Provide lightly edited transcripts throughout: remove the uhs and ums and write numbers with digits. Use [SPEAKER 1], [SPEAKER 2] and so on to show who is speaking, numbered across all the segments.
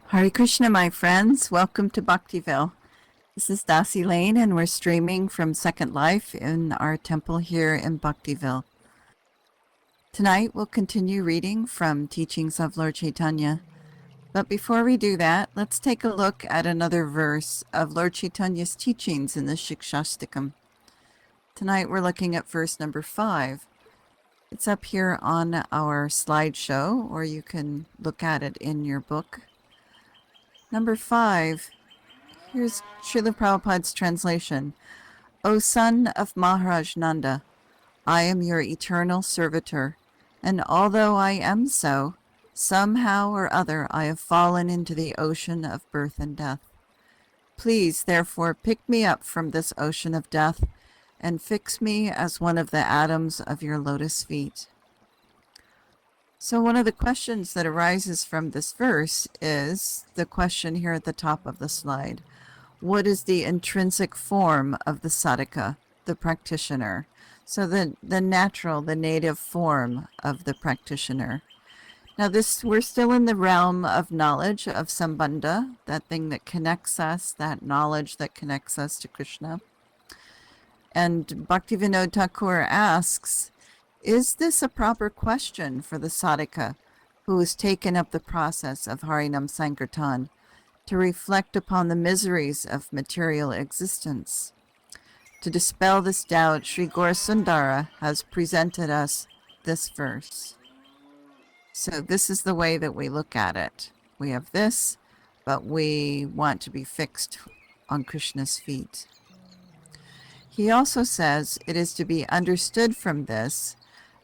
[SPEAKER 1] Hare Krishna, my friends. Welcome to Bhaktiville. This is Dasi Lane, and we're streaming from Second Life in our temple here in Bhaktiville. Tonight, we'll continue reading from Teachings of Lord Caitanya. But before we do that, let's take a look at another verse of Lord Caitanya's teachings in the Shikshastakam. Tonight, we're looking at verse number 5. It's up here on our slideshow, or you can look at it in your book. Number 5, here's Srila Prabhupada's translation. O son of Maharaj Nanda, I am your eternal servitor, and although I am so, somehow or other I have fallen into the ocean of birth and death. Please, therefore, pick me up from this ocean of death and fix me as one of the atoms of your lotus feet. So one of the questions that arises from this verse is the question here at the top of the slide. What is the intrinsic form of the sadhaka, the practitioner? So the natural, the native form of the practitioner. Now we're still in the realm of knowledge, of sambandha, that thing that connects us, that knowledge that connects us to Krishna. And Bhaktivinoda Thakur asks, is this a proper question for the sadhaka who has taken up the process of Harinam Sankirtan to reflect upon the miseries of material existence? To dispel this doubt, Sri Gaura Sundara has presented us this verse. So this is the way that we look at it. We have this, but we want to be fixed on Krishna's feet. He also says it is to be understood from this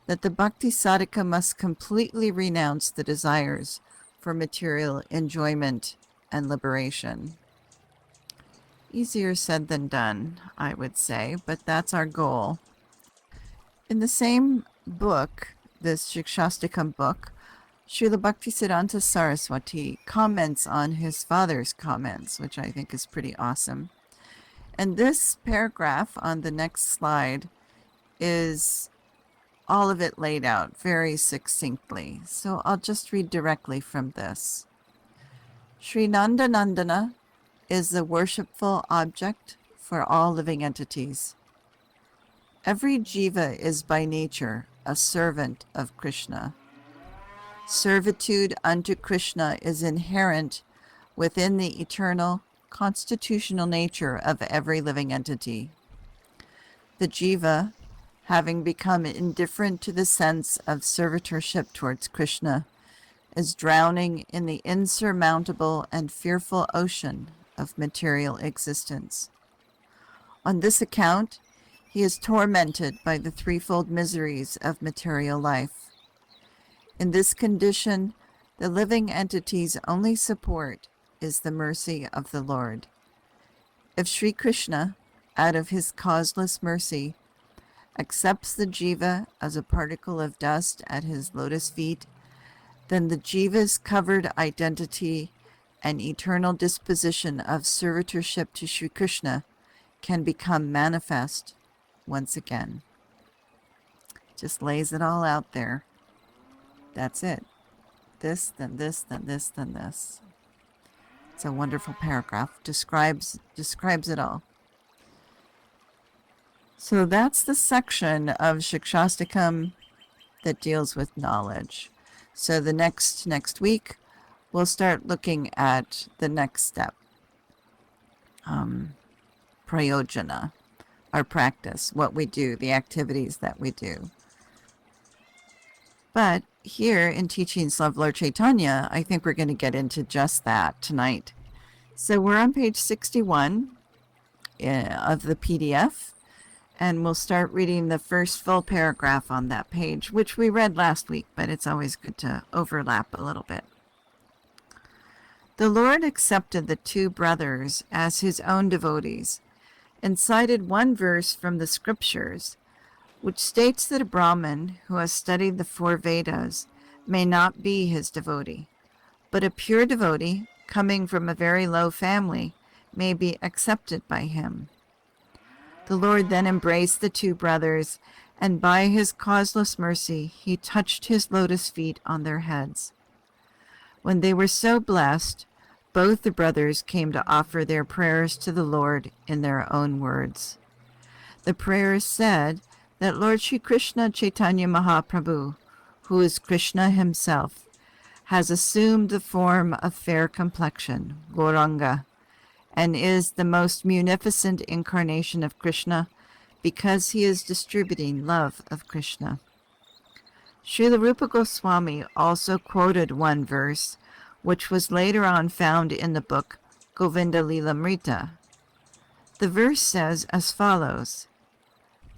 [SPEAKER 1] that the bhakti sadhaka must completely renounce the desires for material enjoyment and liberation. Easier said than done, I would say, but that's our goal. In the same book, this Shikshastakam book, Srila Bhaktisiddhanta Saraswati comments on his father's comments, which I think is pretty awesome. And this paragraph on the next slide is all of it laid out very succinctly. So I'll just read directly from this. Sri Nanda Nandana is the worshipful object for all living entities. Every jiva is by nature a servant of Krishna. Servitude unto Krishna is inherent within the eternal constitutional nature of every living entity. The jiva, having become indifferent to the sense of servitorship towards Krishna, is drowning in the insurmountable and fearful ocean of material existence. On this account, he is tormented by the threefold miseries of material life. In this condition, the living entity's only support is the mercy of the Lord. If Sri Krishna, out of his causeless mercy, accepts the jiva as a particle of dust at his lotus feet, then the jiva's covered identity and eternal disposition of servitorship to Sri Krishna can become manifest once again. Just lays it all out there. That's it. This, then this, then this, then this. It's a wonderful paragraph. Describes it all. So that's the section of Shikshastakam that deals with knowledge. So the next week, we'll start looking at the next step. Prayojana, our practice, what we do, the activities that we do. But here in Teachings of Lord Caitanya, I think we're going to get into just that tonight. So we're on page 61 of the PDF. And we'll start reading the first full paragraph on that page, which we read last week, but it's always good to overlap a little bit. The Lord accepted the two brothers as his own devotees and cited one verse from the scriptures, which states that a Brahmin who has studied the 4 Vedas may not be his devotee, but a pure devotee coming from a very low family may be accepted by him. The Lord then embraced the two brothers, and by his causeless mercy he touched his lotus feet on their heads. When they were so blessed, both the brothers came to offer their prayers to the Lord in their own words. The prayers said that Lord Sri Krishna Caitanya Mahaprabhu, who is Krishna himself, has assumed the form of fair complexion, Gauranga, and is the most munificent incarnation of Krishna because he is distributing love of Krishna. Srila Rupa Goswami also quoted one verse, which was later on found in the book Govinda Lilamrita. The verse says as follows,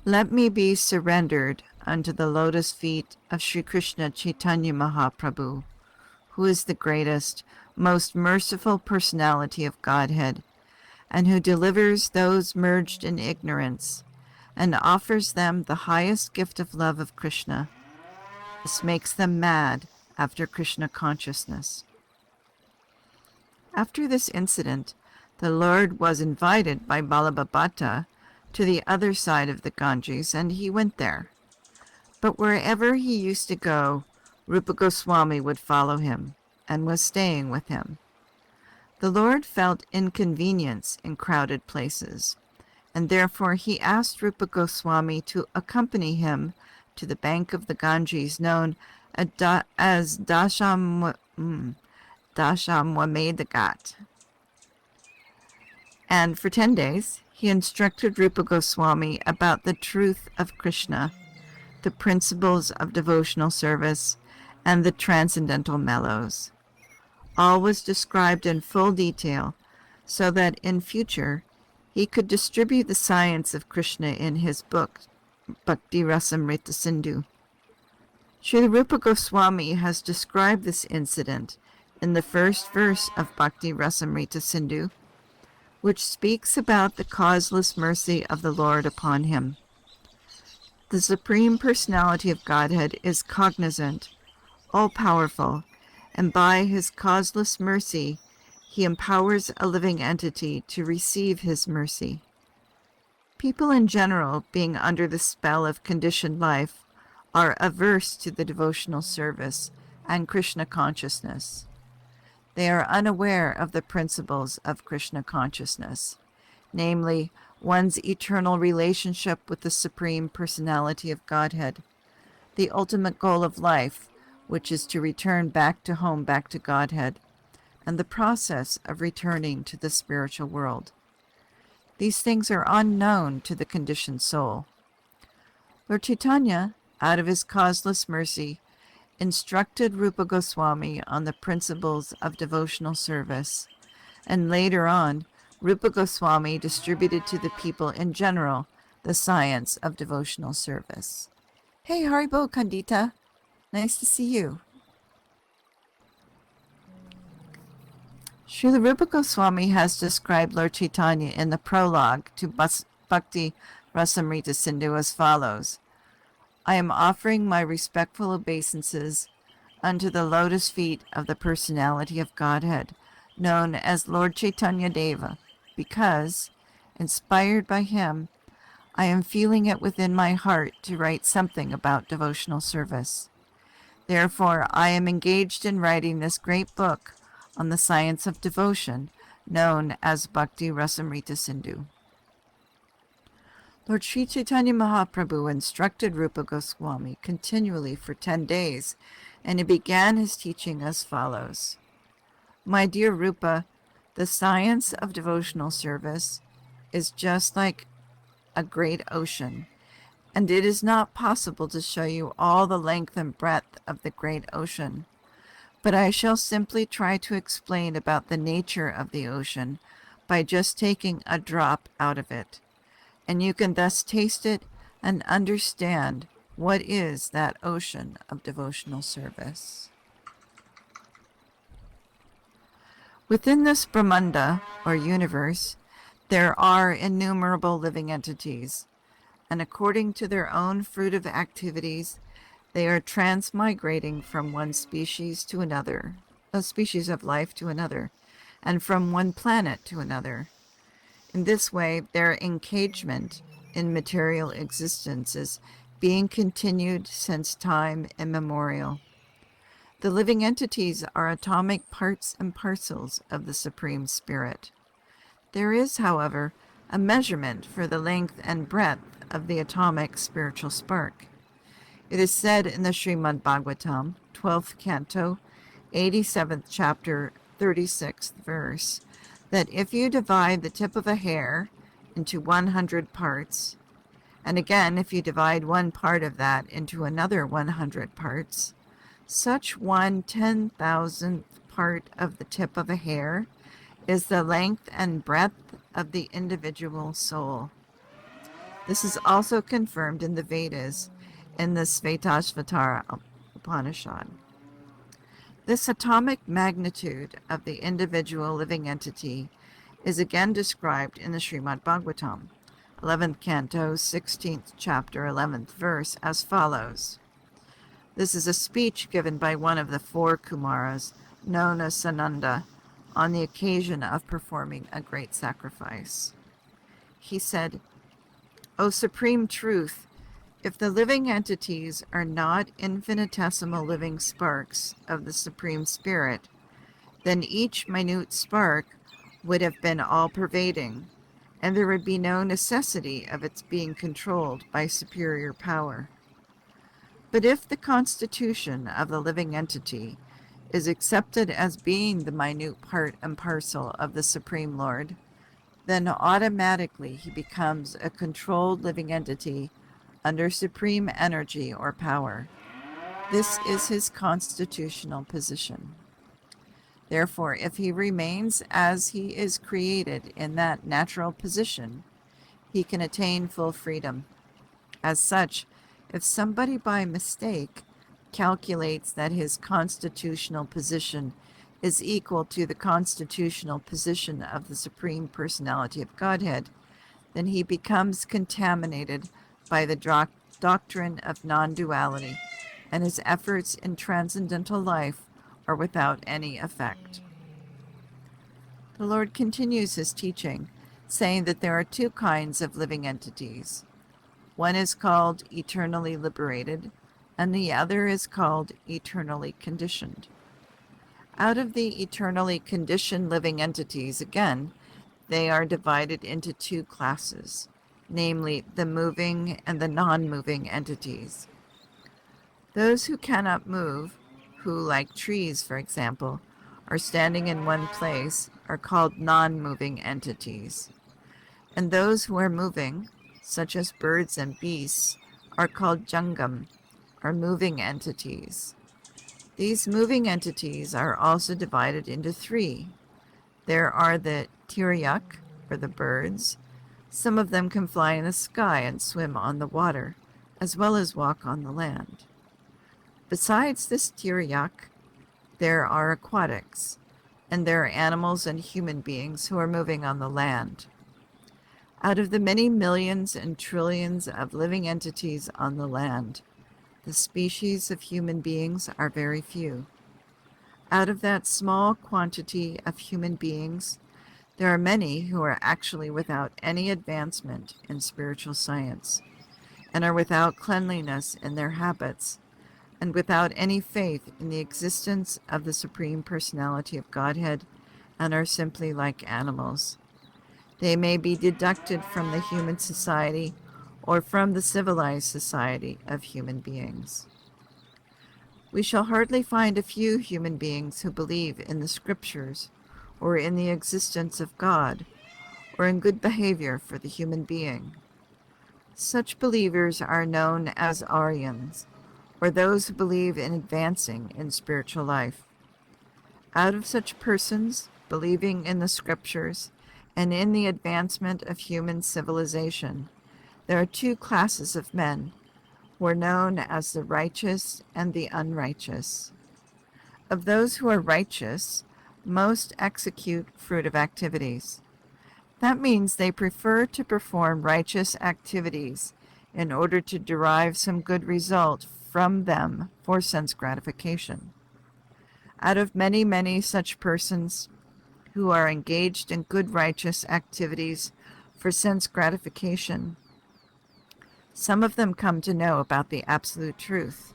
[SPEAKER 1] "Let me be surrendered unto the lotus feet of Sri Krishna Chaitanya Mahaprabhu, who is the greatest, most merciful personality of Godhead, and who delivers those merged in ignorance, and offers them the highest gift of love of Krishna. This makes them mad after Krishna consciousness." After this incident, the Lord was invited by Balabhabata to the other side of the Ganges, and he went there. But wherever he used to go, Rupa Goswami would follow him, and was staying with him. The Lord felt inconvenience in crowded places, and therefore he asked Rupa Goswami to accompany him to the bank of the Ganges known as Dashamwamedaghat. And for 10 days, he instructed Rupa Goswami about the truth of Krishna, the principles of devotional service, and the transcendental mellows. All was described in full detail, so that in future he could distribute the science of Krishna in his book, Bhakti Rasamrita Sindhu. Srila Rupa Goswami has described this incident in the first verse of Bhakti Rasamrita Sindhu, which speaks about the causeless mercy of the Lord upon him. The Supreme Personality of Godhead is cognizant, all-powerful, and by his causeless mercy, he empowers a living entity to receive his mercy. People in general, being under the spell of conditioned life, are averse to the devotional service and Krishna consciousness. They are unaware of the principles of Krishna consciousness, namely, one's eternal relationship with the Supreme Personality of Godhead, the ultimate goal of life, which is to return back to home, back to Godhead, and the process of returning to the spiritual world. These things are unknown to the conditioned soul. Lord Caitanya, out of his causeless mercy, instructed Rupa Goswami on the principles of devotional service, and later on, Rupa Goswami distributed to the people in general the science of devotional service. Hey, Haribo Kandita, nice to see you. Srila Rupa Goswami has described Lord Caitanya in the prologue to Bhakti Rasamrita Sindhu as follows. I am offering my respectful obeisances unto the lotus feet of the Personality of Godhead, known as Lord Chaitanya Deva, because, inspired by him, I am feeling it within my heart to write something about devotional service. Therefore, I am engaged in writing this great book on the science of devotion, known as Bhakti Rasamrita Sindhu. Lord Sri Chaitanya Mahaprabhu instructed Rupa Goswami continually for 10 days, and he began his teaching as follows. My dear Rupa, the science of devotional service is just like a great ocean, and it is not possible to show you all the length and breadth of the great ocean. But I shall simply try to explain about the nature of the ocean by just taking a drop out of it, and you can thus taste it and understand what is that ocean of devotional service. Within this Brahmanda, or universe, there are innumerable living entities, and according to their own fruit of activities, they are transmigrating from one species to another, a species of life to another, and from one planet to another. In this way, their engagement in material existence is being continued since time immemorial. The living entities are atomic parts and parcels of the Supreme Spirit. There is, however, a measurement for the length and breadth of the atomic spiritual spark. It is said in the Srimad Bhagavatam, 12th canto, 87th chapter, 36th verse, that if you divide the tip of a hair into 100 parts, and again if you divide one part of that into another 100 parts, such 1/10,000th part of the tip of a hair is the length and breadth of the individual soul. This is also confirmed in the Vedas in the Svetasvatara Upanishad. This atomic magnitude of the individual living entity is again described in the Srimad Bhagavatam, 11th canto, 16th chapter, 11th verse, as follows. This is a speech given by one of the four Kumaras, known as Sananda, on the occasion of performing a great sacrifice. He said, "O Supreme Truth, if the living entities are not infinitesimal living sparks of the Supreme Spirit, then each minute spark would have been all-pervading, and there would be no necessity of its being controlled by superior power. But if the constitution of the living entity is accepted as being the minute part and parcel of the Supreme Lord, then automatically he becomes a controlled living entity under supreme energy or power. This is his constitutional position. Therefore, if he remains as he is created in that natural position, he can attain full freedom. As such, if somebody by mistake calculates that his constitutional position is equal to the constitutional position of the Supreme Personality of Godhead, then he becomes contaminated by the doctrine of non-duality, and his efforts in transcendental life are without any effect." The Lord continues his teaching, saying that there are two kinds of living entities. One is called eternally liberated, and the other is called eternally conditioned. Out of the eternally conditioned living entities, again, they are divided into two classes, namely the moving and the non-moving entities. Those who cannot move, who, like trees, for example, are standing in one place, are called non-moving entities. And those who are moving, such as birds and beasts, are called jangam, or moving entities. These moving entities are also divided into three. There are the tiryak, or the birds. Some of them can fly in the sky and swim on the water, as well as walk on the land. Besides this tiryak, there are aquatics, and there are animals and human beings who are moving on the land. Out of the many millions and trillions of living entities on the land, the species of human beings are very few. Out of that small quantity of human beings, there are many who are actually without any advancement in spiritual science, and are without cleanliness in their habits, and without any faith in the existence of the Supreme Personality of Godhead, and are simply like animals. They may be deducted from the human society or from the civilized society of human beings. We shall hardly find a few human beings who believe in the scriptures, or in the existence of God, or in good behavior for the human being. Such believers are known as Aryans, or those who believe in advancing in spiritual life. Out of such persons, believing in the scriptures and in the advancement of human civilization, there are two classes of men, who are known as the righteous and the unrighteous. Of those who are righteous, most execute fruitive activities. That means they prefer to perform righteous activities in order to derive some good result from them for sense gratification. Out of many, many such persons who are engaged in good righteous activities for sense gratification, some of them come to know about the absolute truth,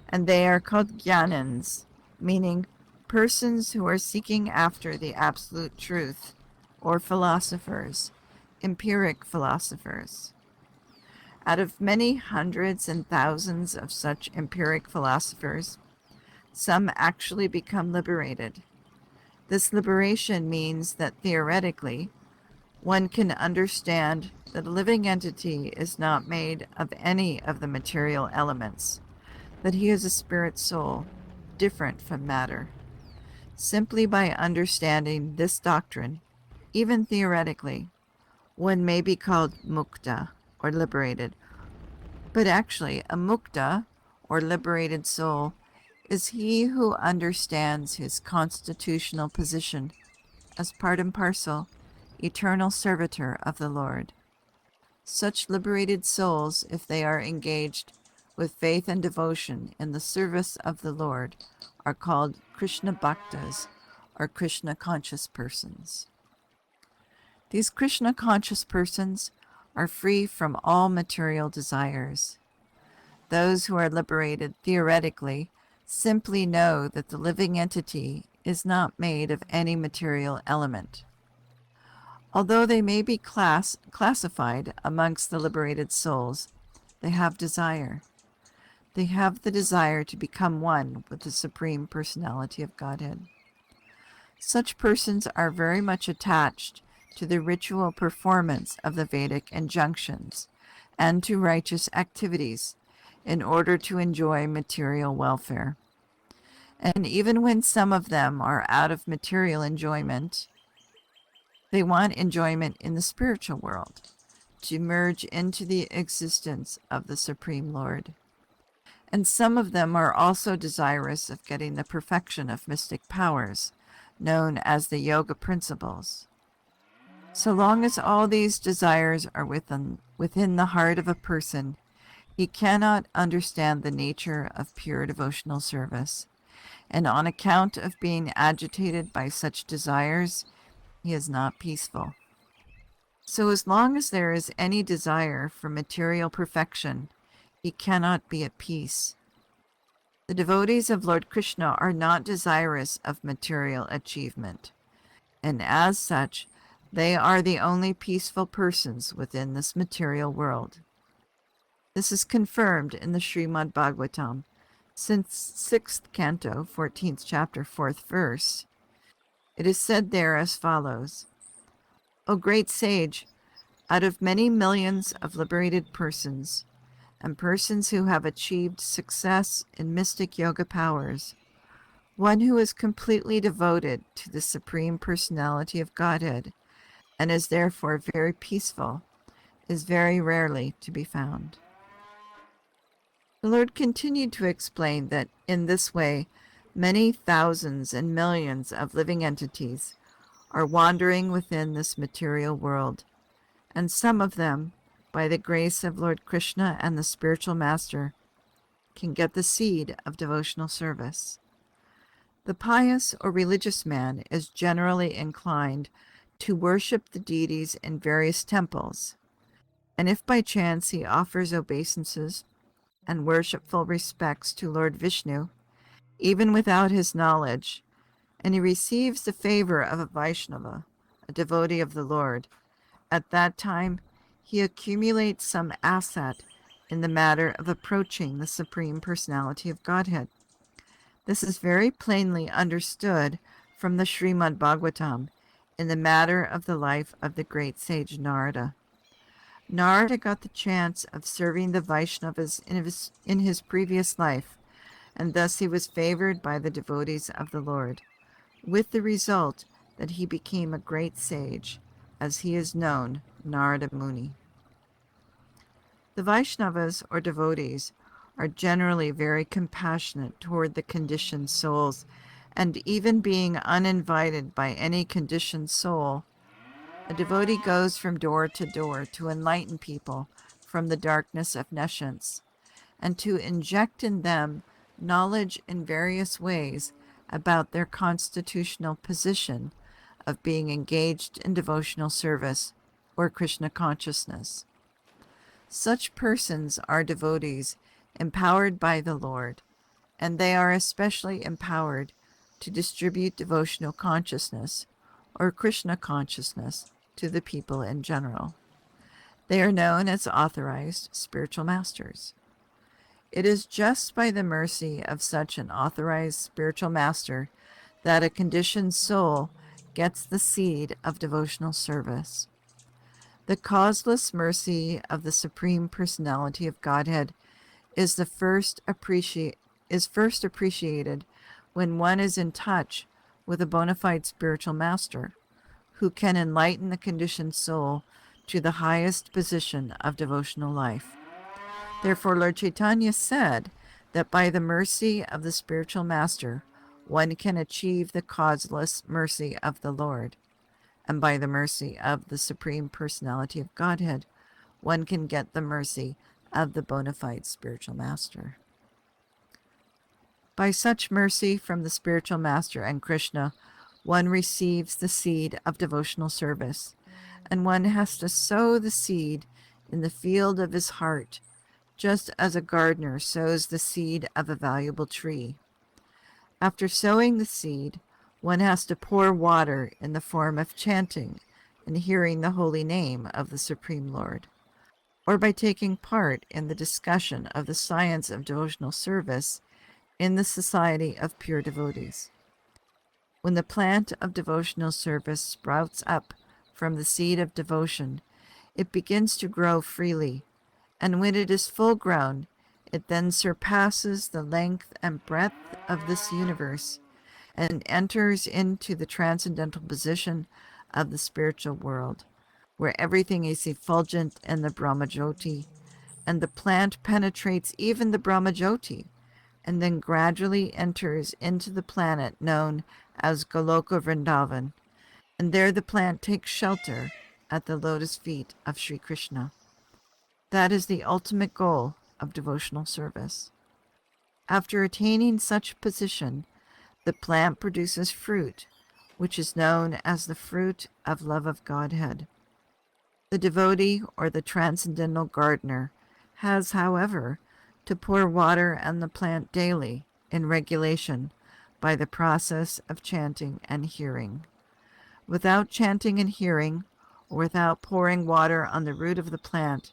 [SPEAKER 1] and they are called jnanins, meaning persons who are seeking after the absolute truth, or philosophers, empiric philosophers. Out of many hundreds and thousands of such empiric philosophers, some actually become liberated. This liberation means that theoretically, one can understand that a living entity is not made of any of the material elements, that he is a spirit soul, different from matter. Simply by understanding this doctrine, even theoretically, one may be called mukta, or liberated. But actually, a mukta, or liberated soul, is he who understands his constitutional position as part and parcel, eternal servitor of the Lord. Such liberated souls, if they are engaged with faith and devotion in the service of the Lord, are called Krishna Bhaktas, or Krishna conscious persons. These Krishna conscious persons are free from all material desires. Those who are liberated theoretically simply know that the living entity is not made of any material element. Although they may be classified amongst the liberated souls, they have desire. They have the desire to become one with the Supreme Personality of Godhead. Such persons are very much attached to the ritual performance of the Vedic injunctions and to righteous activities in order to enjoy material welfare. And even when some of them are out of material enjoyment, they want enjoyment in the spiritual world, to merge into the existence of the Supreme Lord. And some of them are also desirous of getting the perfection of mystic powers, known as the yoga principles. So long as all these desires are within the heart of a person, he cannot understand the nature of pure devotional service. And on account of being agitated by such desires, he is not peaceful. So as long as there is any desire for material perfection, he cannot be at peace. The devotees of Lord Krishna are not desirous of material achievement, and as such, they are the only peaceful persons within this material world. This is confirmed in the Srimad Bhagavatam, since 6th canto, 14th chapter, 4th verse. It is said there as follows: O great sage, out of many millions of liberated persons, and persons who have achieved success in mystic yoga powers, one who is completely devoted to the Supreme Personality of Godhead, and is therefore very peaceful, is very rarely to be found. The Lord continued to explain that in this way, many thousands and millions of living entities are wandering within this material world, and some of them, by the grace of Lord Krishna and the spiritual master, can get the seed of devotional service. The pious or religious man is generally inclined to worship the deities in various temples, and if by chance he offers obeisances and worshipful respects to Lord Vishnu, even without his knowledge, and he receives the favor of a Vaishnava, a devotee of the Lord, at that time he accumulates some asset in the matter of approaching the Supreme Personality of Godhead. This is very plainly understood from the Srimad Bhagavatam in the matter of the life of the great sage Narada. Narada got the chance of serving the Vaishnavas in his previous life, and thus he was favored by the devotees of the Lord, with the result that he became a great sage, as he is known, Narada Muni. The Vaishnavas, or devotees, are generally very compassionate toward the conditioned souls, and even being uninvited by any conditioned soul, a devotee goes from door to enlighten people from the darkness of nescience, and to inject in them knowledge in various ways about their constitutional position of being engaged in devotional service or Krishna consciousness. Such persons are devotees empowered by the Lord, and they are especially empowered to distribute devotional consciousness or Krishna consciousness to the people in general. They are known as authorized spiritual masters. It is just by the mercy of such an authorized spiritual master that a conditioned soul gets the seed of devotional service. The causeless mercy of the Supreme Personality of Godhead is first appreciated when one is in touch with a bona fide spiritual master who can enlighten the conditioned soul to the highest position of devotional life. Therefore, Lord Caitanya said that by the mercy of the spiritual master, one can achieve the causeless mercy of the Lord. And by the mercy of the Supreme Personality of Godhead, one can get the mercy of the bona fide spiritual master. By such mercy from the spiritual master and Krishna, one receives the seed of devotional service, and one has to sow the seed in the field of his heart, just as a gardener sows the seed of a valuable tree. After sowing the seed, one has to pour water in the form of chanting and hearing the holy name of the Supreme Lord, or by taking part in the discussion of the science of devotional service in the society of pure devotees. When the plant of devotional service sprouts up from the seed of devotion, it begins to grow freely, and when it is full grown, it then surpasses the length and breadth of this universe and enters into the transcendental position of the spiritual world, where everything is effulgent in the Brahmajyoti, and the plant penetrates even the Brahmajyoti, and then gradually enters into the planet known as Goloka Vrindavan, and there the plant takes shelter at the lotus feet of Sri Krishna. That is the ultimate goal of devotional service. After attaining such position, the plant produces fruit, which is known as the fruit of love of Godhead. The devotee or the transcendental gardener has, however, to pour water on the plant daily in regulation by the process of chanting and hearing. Without chanting and hearing, or without pouring water on the root of the plant,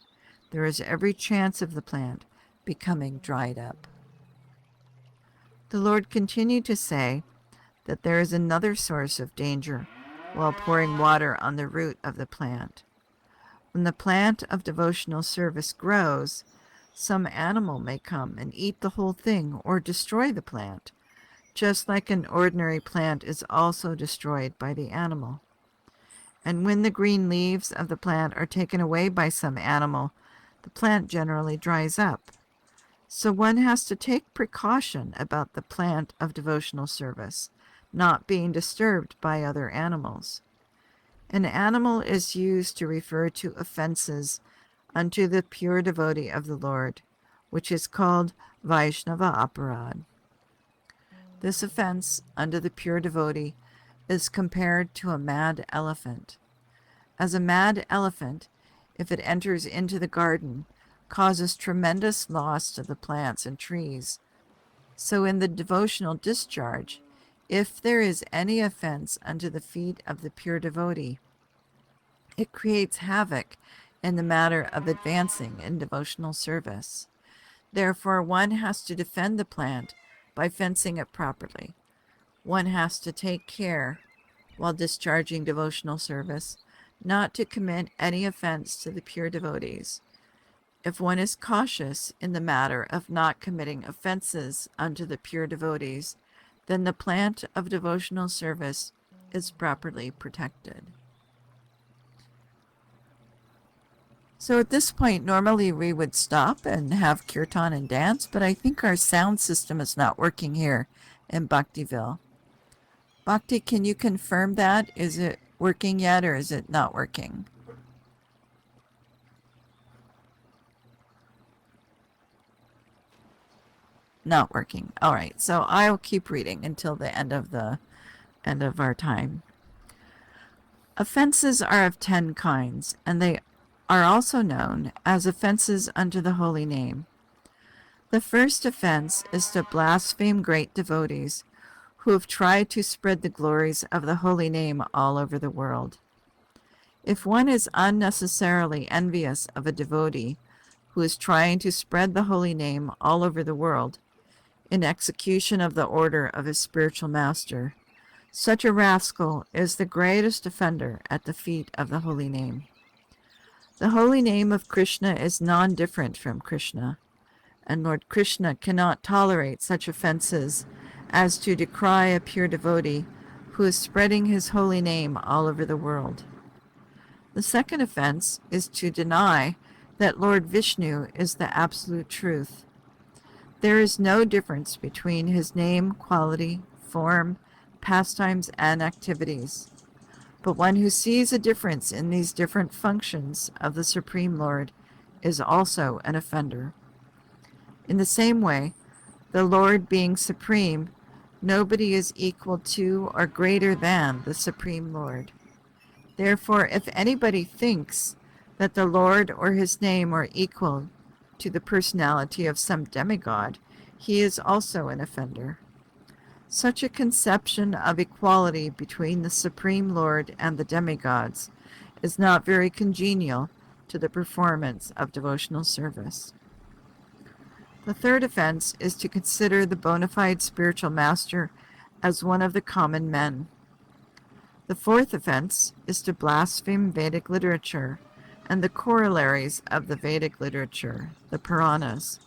[SPEAKER 1] there is every chance of the plant becoming dried up. The Lord continued to say that there is another source of danger while pouring water on the root of the plant. When the plant of devotional service grows, some animal may come and eat the whole thing or destroy the plant, just like an ordinary plant is also destroyed by the animal. And when the green leaves of the plant are taken away by some animal, the plant generally dries up. So one has to take precaution about the plant of devotional service, not being disturbed by other animals. An animal is used to refer to offenses unto the pure devotee of the Lord, which is called Vaishnava Aparad. This offense unto the pure devotee is compared to a mad elephant. As a mad elephant, if it enters into the garden, causes tremendous loss to the plants and trees, so in the devotional discharge, if there is any offense unto the feet of the pure devotee, it creates havoc in the matter of advancing in devotional service. Therefore, one has to defend the plant by fencing it properly. One has to take care, while discharging devotional service, not to commit any offense to the pure devotees. If one is cautious in the matter of not committing offenses unto the pure devotees, then the plant of devotional service is properly protected. So at this point, normally we would stop and have kirtan and dance, but I think our sound system is not working here in Bhaktiville. Bhakti, can you confirm that? Is it working yet, or is it not working? Not working. All right, so I'll keep reading until the end of our time. Offenses are of 10 kinds, and they are also known as offenses unto the holy name. The first offense is to blaspheme great devotees who have tried to spread the glories of the holy name all over the world. If one is unnecessarily envious of a devotee who is trying to spread the holy name all over the world in execution of the order of his spiritual master, such a rascal is the greatest offender at the feet of the holy name. The holy name of Krishna is non-different from Krishna, and Lord Krishna cannot tolerate such offenses as to decry a pure devotee who is spreading his holy name all over the world. The second offense is to deny that Lord Vishnu is the absolute truth. There is no difference between his name, quality, form, pastimes, and activities. But one who sees a difference in these different functions of the Supreme Lord is also an offender. In the same way, the Lord being supreme, nobody is equal to or greater than the Supreme Lord. Therefore, if anybody thinks that the Lord or his name are equal to the personality of some demigod, he is also an offender. Such a conception of equality between the Supreme Lord and the demigods is not very congenial to the performance of devotional service. The third offense is to consider the bona fide spiritual master as one of the common men. The fourth offense is to blaspheme Vedic literature and the corollaries of the Vedic literature, the Puranas.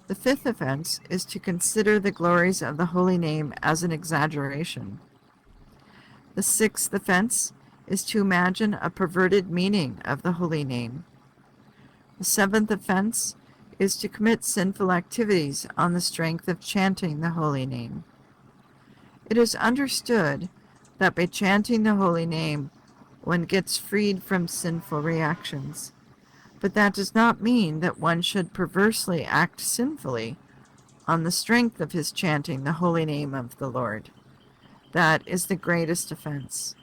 [SPEAKER 1] The fifth offense is to consider the glories of the holy name as an exaggeration. The sixth offense is to imagine a perverted meaning of the holy name. The seventh offense is to commit sinful activities on the strength of chanting the holy name. It is understood that by chanting the holy name, one gets freed from sinful reactions. But that does not mean that one should perversely act sinfully on the strength of his chanting the holy name of the Lord. That is the greatest offense.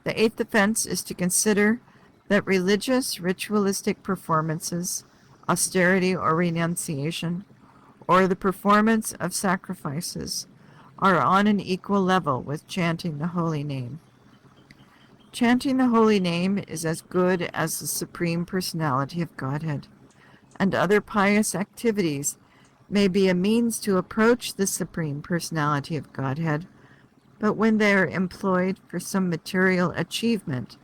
[SPEAKER 1] The eighth offense is to consider that religious, ritualistic performances, austerity or renunciation, or the performance of sacrifices are on an equal level with chanting the holy name. Chanting the holy name is as good as the Supreme Personality of Godhead, and other pious activities may be a means to approach the Supreme Personality of Godhead, but when they are employed for some material achievement,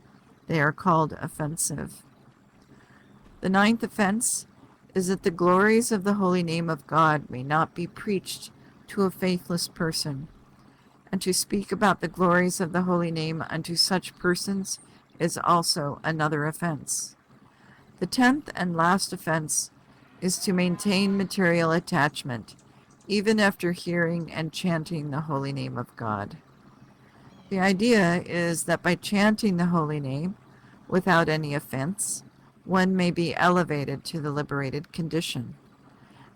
[SPEAKER 1] they are called offensive. The ninth offense is that the glories of the holy name of God may not be preached to a faithless person, and to speak about the glories of the holy name unto such persons is also another offense. The 10th and last offense is to maintain material attachment, even after hearing and chanting the holy name of God. The idea is that by chanting the holy name, without any offense, one may be elevated to the liberated condition.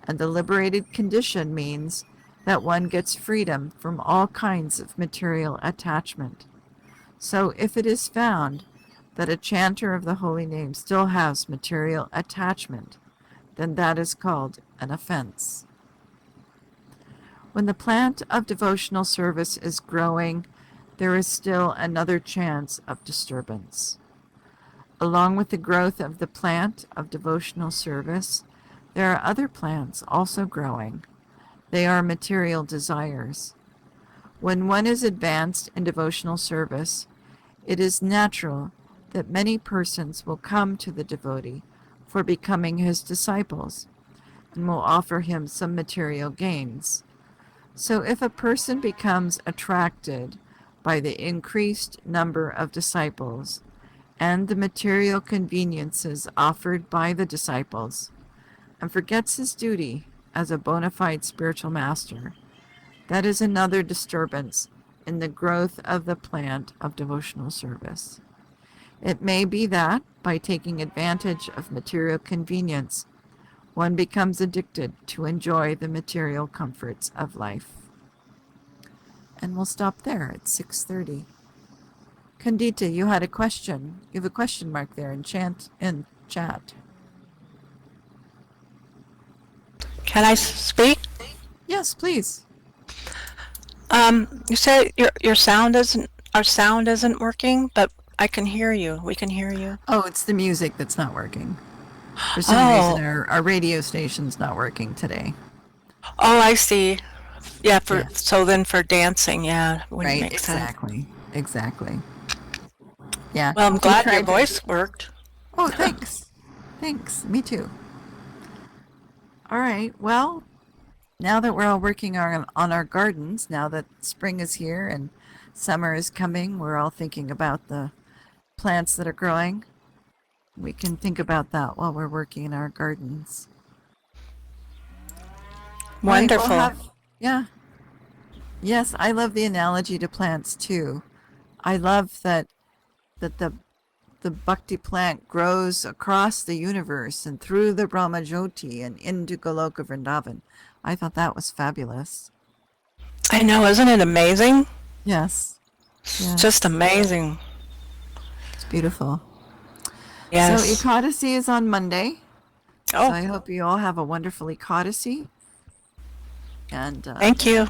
[SPEAKER 1] And the liberated condition means that one gets freedom from all kinds of material attachment. So if it is found that a chanter of the holy name still has material attachment, then that is called an offense. When the plant of devotional service is growing, there is still another chance of disturbance. Along with the growth of the plant of devotional service, there are other plants also growing. They are material desires. When one is advanced in devotional service, it is natural that many persons will come to the devotee for becoming his disciples and will offer him some material gains. So if a person becomes attracted by the increased number of disciples and the material conveniences offered by the disciples, and forgets his duty as a bona fide spiritual master, that is another disturbance in the growth of the plant of devotional service. It may be that, by taking advantage of material convenience, one becomes addicted to enjoy the material comforts of life. And we'll stop there at 6:30. Kandita, you had a question. You have a question mark there in chat.
[SPEAKER 2] Can I speak?
[SPEAKER 1] Yes, please.
[SPEAKER 2] You said your sound isn't our sound isn't working, but I can hear you. We can hear you.
[SPEAKER 1] Oh, it's the music that's not working. For some reason,
[SPEAKER 2] Oh,
[SPEAKER 1] our radio station's not working today.
[SPEAKER 2] oh, I see. Yeah, for
[SPEAKER 1] Yes.
[SPEAKER 2] so then for dancing, yeah, wouldn't
[SPEAKER 1] Right,
[SPEAKER 2] make sense.
[SPEAKER 1] exactly. Exactly. Yeah.
[SPEAKER 2] Well, I'm
[SPEAKER 1] We
[SPEAKER 2] glad your
[SPEAKER 1] tried to.
[SPEAKER 2] voice worked.
[SPEAKER 1] Oh, thanks. Thanks. Me too. All right. Well, now that we're all working on our gardens, now that spring is here and summer is coming, we're all thinking about the plants that are growing. We can think about that while we're working in our gardens. All right. We'll
[SPEAKER 2] Wonderful.
[SPEAKER 1] have, yeah. Yes, I love the analogy to plants too. I love that the bhakti plant grows across the universe and through the Brahmajyoti and into Goloka Vrindavan. I thought that was fabulous.
[SPEAKER 2] I know, isn't it amazing?
[SPEAKER 1] Yes,
[SPEAKER 2] It's just
[SPEAKER 1] yes,
[SPEAKER 2] amazing.
[SPEAKER 1] it's beautiful. So
[SPEAKER 2] Yes.
[SPEAKER 1] Ekadasi is on Monday. So
[SPEAKER 2] Oh,
[SPEAKER 1] I hope you all have a wonderful Ekadasi and
[SPEAKER 2] thank you.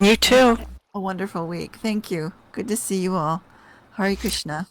[SPEAKER 2] You
[SPEAKER 1] yeah,
[SPEAKER 2] too.
[SPEAKER 1] a wonderful week. Thank you. Good to see you all. Hare Krishna.